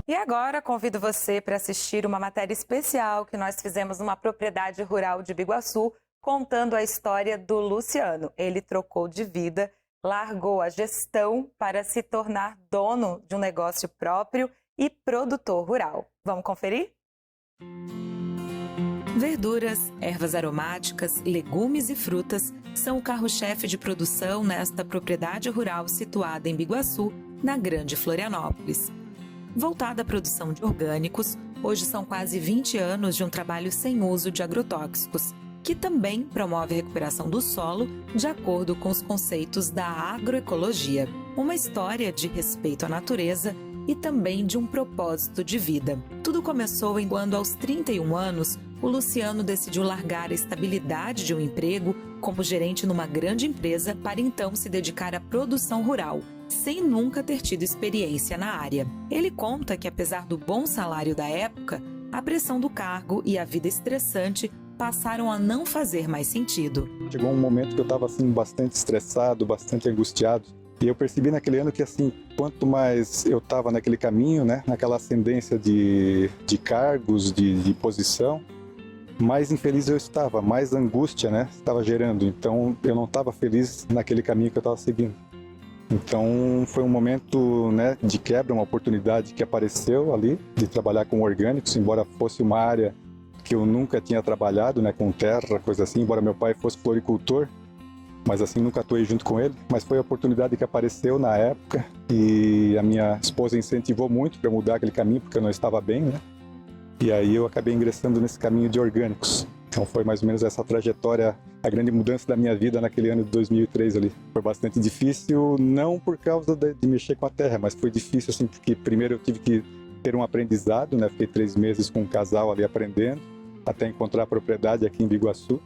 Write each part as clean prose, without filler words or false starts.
E agora convido você para assistir uma matéria especial que nós fizemos numa propriedade rural de Biguaçu, contando a história do Luciano. Ele trocou de vida, largou a gestão para se tornar dono de um negócio próprio e produtor rural. Vamos conferir? Verduras, ervas aromáticas, legumes e frutas são o carro-chefe de produção nesta propriedade rural situada em Biguaçu, na Grande Florianópolis. Voltada à produção de orgânicos, hoje são quase 20 anos de um trabalho sem uso de agrotóxicos, que também promove a recuperação do solo de acordo com os conceitos da agroecologia. Uma história de respeito à natureza e também de um propósito de vida. Tudo começou quando, aos 31 anos, o Luciano decidiu largar a estabilidade de um emprego como gerente numa grande empresa para então se dedicar à produção rural, sem nunca ter tido experiência na área. Ele conta que, apesar do bom salário da época, a pressão do cargo e a vida estressante passaram a não fazer mais sentido. Chegou um momento que eu estava bastante estressado, bastante angustiado. E eu percebi naquele ano que, quanto mais eu estava naquele caminho, naquela ascendência de cargos, de posição, mais infeliz eu estava, mais angústia, estava gerando. Então, eu não estava feliz naquele caminho que eu estava seguindo. Então, foi um momento, de quebra, uma oportunidade que apareceu ali, de trabalhar com orgânicos, embora fosse uma área que eu nunca tinha trabalhado, com terra, coisa assim, embora meu pai fosse floricultor, mas nunca atuei junto com ele. Mas foi a oportunidade que apareceu na época e a minha esposa incentivou muito para mudar aquele caminho, porque eu não estava bem, E aí eu acabei ingressando nesse caminho de orgânicos. Então foi mais ou menos essa trajetória, a grande mudança da minha vida naquele ano de 2003 ali. Foi bastante difícil, não por causa de mexer com a terra, mas foi difícil porque primeiro eu tive que ter um aprendizado, Fiquei 3 meses com um casal ali aprendendo, até encontrar a propriedade aqui em Biguaçu.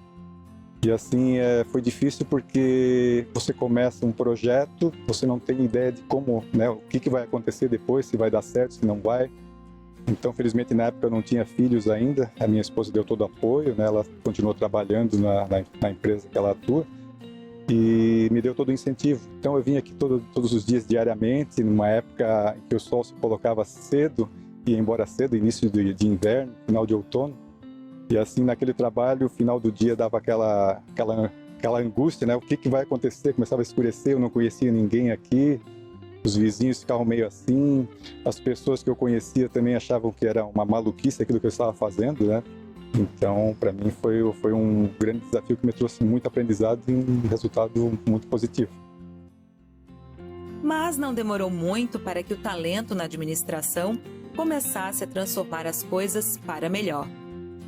E foi difícil porque você começa um projeto, você não tem ideia de como, o que vai acontecer depois, se vai dar certo, se não vai. Então, felizmente, na época eu não tinha filhos ainda, a minha esposa deu todo o apoio, ela continuou trabalhando na empresa que ela atua e me deu todo o incentivo. Então, eu vim aqui todos os dias diariamente, numa época em que o sol se colocava cedo, ia embora cedo, início de inverno, final de outono. E naquele trabalho, o final do dia dava aquela angústia, O que vai acontecer? Começava a escurecer, eu não conhecia ninguém aqui, os vizinhos ficavam meio assim, as pessoas que eu conhecia também achavam que era uma maluquice aquilo que eu estava fazendo, Então, para mim, foi um grande desafio que me trouxe muito aprendizado e um resultado muito positivo. Mas não demorou muito para que o talento na administração começasse a transformar as coisas para melhor.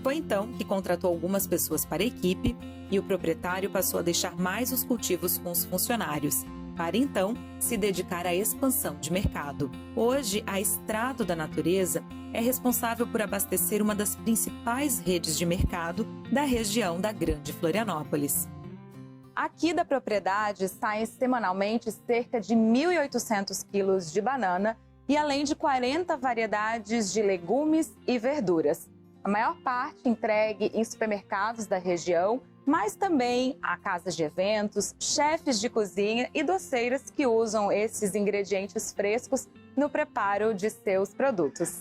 Foi então que contratou algumas pessoas para a equipe e o proprietário passou a deixar mais os cultivos com os funcionários, para então se dedicar à expansão de mercado. Hoje, a Extrato da Natureza é responsável por abastecer uma das principais redes de mercado da região da Grande Florianópolis. Aqui da propriedade saem semanalmente cerca de 1.800 quilos de banana e além de 40 variedades de legumes e verduras. A maior parte entregue em supermercados da região, mas também a casas de eventos, chefes de cozinha e doceiras que usam esses ingredientes frescos no preparo de seus produtos.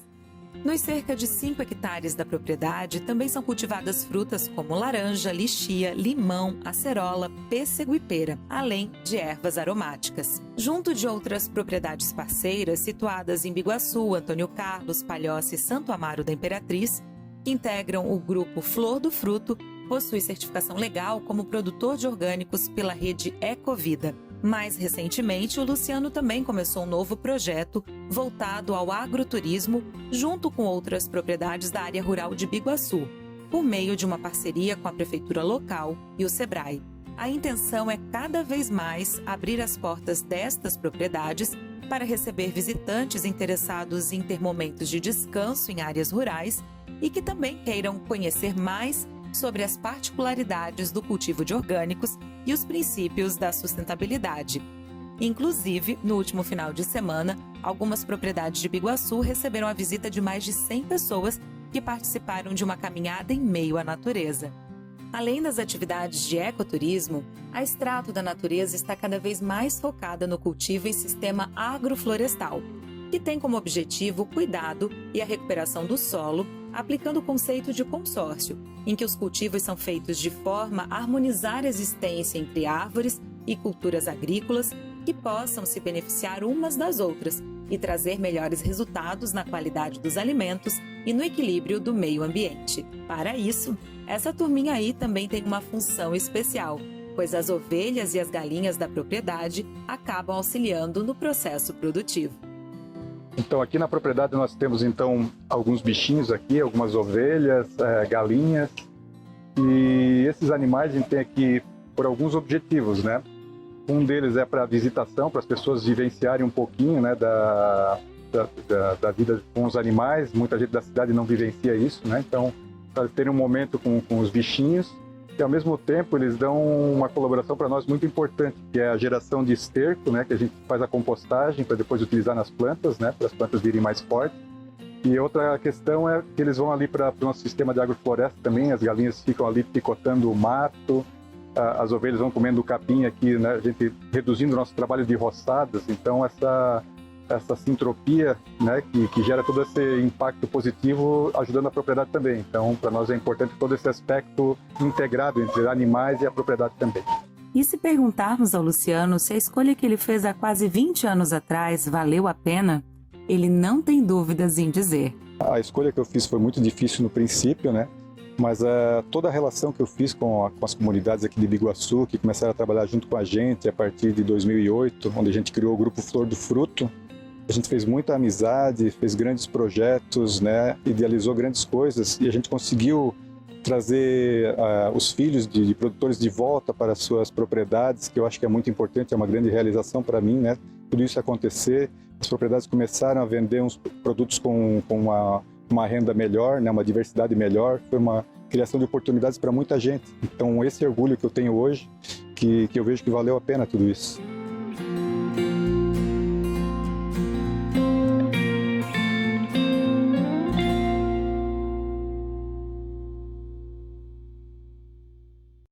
Nos cerca de 5 hectares da propriedade também são cultivadas frutas como laranja, lixia, limão, acerola, pêssego e pera, além de ervas aromáticas. Junto de outras propriedades parceiras situadas em Biguaçu, Antônio Carlos, Palhoça e Santo Amaro da Imperatriz, que integram o grupo Flor do Fruto, possui certificação legal como produtor de orgânicos pela rede Ecovida. Mais recentemente, o Luciano também começou um novo projeto voltado ao agroturismo, junto com outras propriedades da área rural de Biguaçu, por meio de uma parceria com a prefeitura local e o Sebrae. A intenção é cada vez mais abrir as portas destas propriedades para receber visitantes interessados em ter momentos de descanso em áreas rurais e que também queiram conhecer mais sobre as particularidades do cultivo de orgânicos e os princípios da sustentabilidade. Inclusive, no último final de semana, algumas propriedades de Biguaçu receberam a visita de mais de 100 pessoas que participaram de uma caminhada em meio à natureza. Além das atividades de ecoturismo, a Extrato da Natureza está cada vez mais focada no cultivo em sistema agroflorestal, que tem como objetivo o cuidado e a recuperação do solo, aplicando o conceito de consórcio, em que os cultivos são feitos de forma a harmonizar a existência entre árvores e culturas agrícolas que possam se beneficiar umas das outras e trazer melhores resultados na qualidade dos alimentos e no equilíbrio do meio ambiente. Para isso, essa turminha aí também tem uma função especial, pois as ovelhas e as galinhas da propriedade acabam auxiliando no processo produtivo. Então aqui na propriedade nós temos então alguns bichinhos aqui, algumas ovelhas, galinhas, e esses animais a gente tem aqui por alguns objetivos, né? Um deles é para visitação, para as pessoas vivenciarem um pouquinho, né, da vida com os animais. Muita gente da cidade não vivencia isso, né? Então, para terem um momento com os bichinhos, e ao mesmo tempo eles dão uma colaboração para nós muito importante, que é a geração de esterco, né, que a gente faz a compostagem para depois utilizar nas plantas, né, para as plantas virem mais fortes. E outra questão é que eles vão ali para o nosso sistema de agrofloresta também, as galinhas ficam ali picotando o mato, as ovelhas vão comendo o capim aqui, né, a gente reduzindo o nosso trabalho de roçadas. Então essa sintropia, né, que gera todo esse impacto positivo, ajudando a propriedade também. Então, para nós é importante todo esse aspecto integrado entre animais e a propriedade também. E se perguntarmos ao Luciano se a escolha que ele fez há quase 20 anos atrás valeu a pena, ele não tem dúvidas em dizer. A escolha que eu fiz foi muito difícil no princípio, né? Mas toda a relação que eu fiz com as comunidades aqui de Biguaçu, que começaram a trabalhar junto com a gente a partir de 2008, onde a gente criou o grupo Flor do Fruto, a gente fez muita amizade, fez grandes projetos, né? Idealizou grandes coisas, e a gente conseguiu trazer os filhos de produtores de volta para suas propriedades, que eu acho que é muito importante, é uma grande realização para mim, né? Tudo isso acontecer, as propriedades começaram a vender uns produtos com uma renda melhor, né? Uma diversidade melhor, foi uma criação de oportunidades para muita gente. Então esse orgulho que eu tenho hoje, que eu vejo que valeu a pena tudo isso.